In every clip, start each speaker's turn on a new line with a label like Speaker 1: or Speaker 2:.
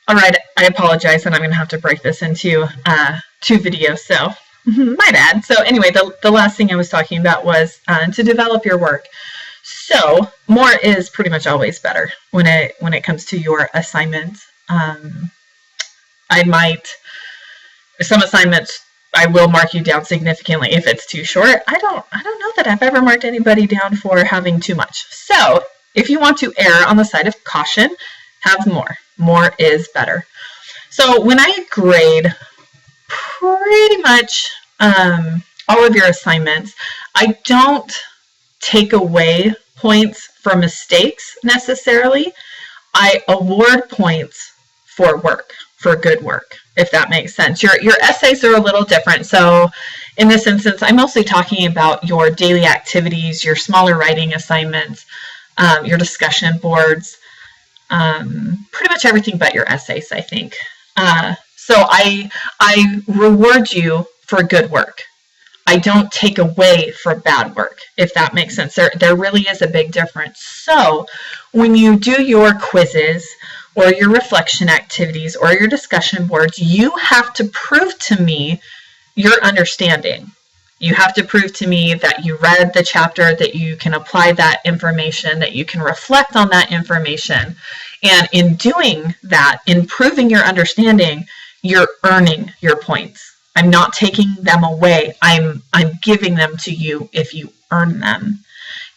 Speaker 1: All right, I apologize that I'm going to have to break this into 2 videos, so my bad. So anyway, the last thing I was talking about was to develop your work. So more is pretty much always better when it comes to your assignments. I might, some assignments, I will mark you down significantly if it's too short. I don't know that I've ever marked anybody down for having too much. So if you want to err on the side of caution, have more. More is better. So when I grade pretty much all of your assignments, I don't take away points for mistakes necessarily. I award points for work, for good work, if that makes sense. Your essays are a little different. So in this instance, I'm mostly talking about your daily activities, your smaller writing assignments, your discussion boards, pretty much everything but your essays, I think. So I reward you for good work. I don't take away for bad work, if that makes sense. There really is a big difference. So when you do your quizzes or your reflection activities or your discussion boards, you have to prove to me your understanding. You have to prove to me that you read the chapter, that you can apply that information, that you can reflect on that information. And in doing that, in proving your understanding, you're earning your points. I'm not taking them away. I'm giving them to you if you earn them.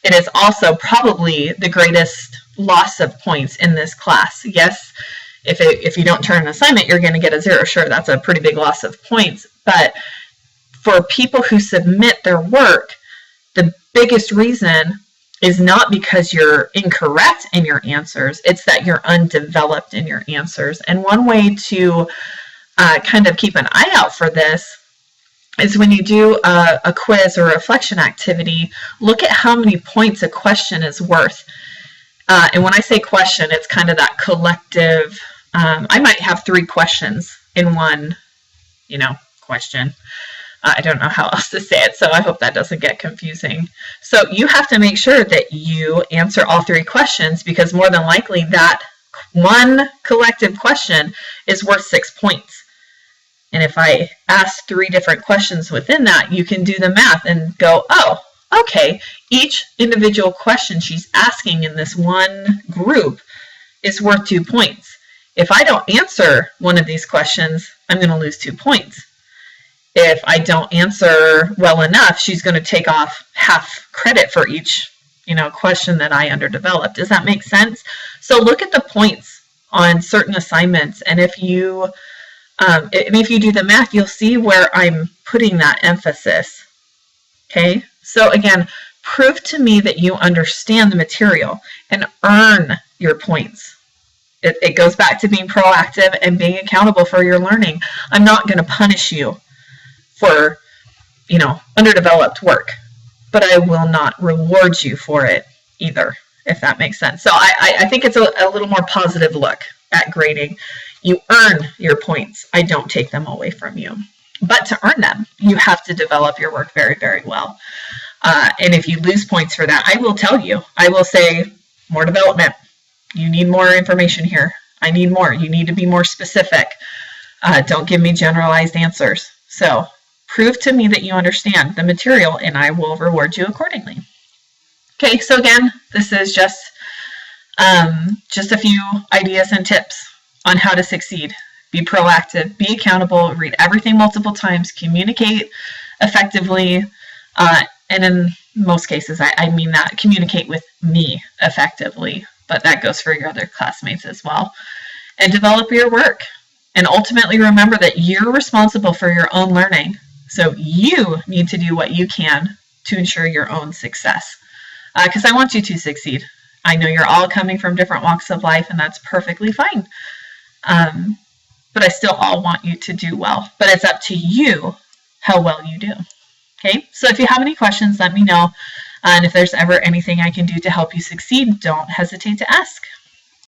Speaker 1: It is also probably the greatest loss of points in this class. Yes, if you don't turn an assignment, you're going to get a 0. Sure, that's a pretty big loss of points. But for people who submit their work, the biggest reason is not because you're incorrect in your answers. It's that you're undeveloped in your answers. And one way to kind of keep an eye out for this is when you do a quiz or a reflection activity, look at how many points a question is worth. And when I say question, it's kind of that collective, I might have 3 questions in one, question. I don't know how else to say it, so I hope that doesn't get confusing. So you have to make sure that you answer all 3 questions, because more than likely that one collective question is worth 6 points. And if I ask 3 different questions within that, you can do the math and go, oh, okay, each individual question she's asking in this one group is worth 2 points. If I don't answer one of these questions, I'm going to lose 2 points. If I don't answer well enough, she's going to take off half credit for each, question that I underdeveloped. Does that make sense? So look at the points on certain assignments, and if you do the math, you'll see where I'm putting that emphasis. Okay, so again, prove to me that you understand the material and earn your points. It goes back to being proactive and being accountable for your learning. I'm not going to punish you for, underdeveloped work, but I will not reward you for it either, if that makes sense. So I think it's a little more positive look at grading. You earn your points. I don't take them away from you. But to earn them, you have to develop your work very, very well. And if you lose points for that, I will tell you. I will say, more development. You need more information here. I need more. You need to be more specific. Don't give me generalized answers. So prove to me that you understand the material, and I will reward you accordingly. Okay, so again, this is just a few ideas and tips on how to succeed. Be proactive, be accountable, read everything multiple times, communicate effectively, and in most cases, I mean that, communicate with me effectively, but that goes for your other classmates as well. And develop your work. And ultimately remember that you're responsible for your own learning. So you need to do what you can to ensure your own success. Because I want you to succeed. I know you're all coming from different walks of life, and that's perfectly fine. But I still all want you to do well. But it's up to you how well you do. Okay, so if you have any questions, let me know. And if there's ever anything I can do to help you succeed, don't hesitate to ask.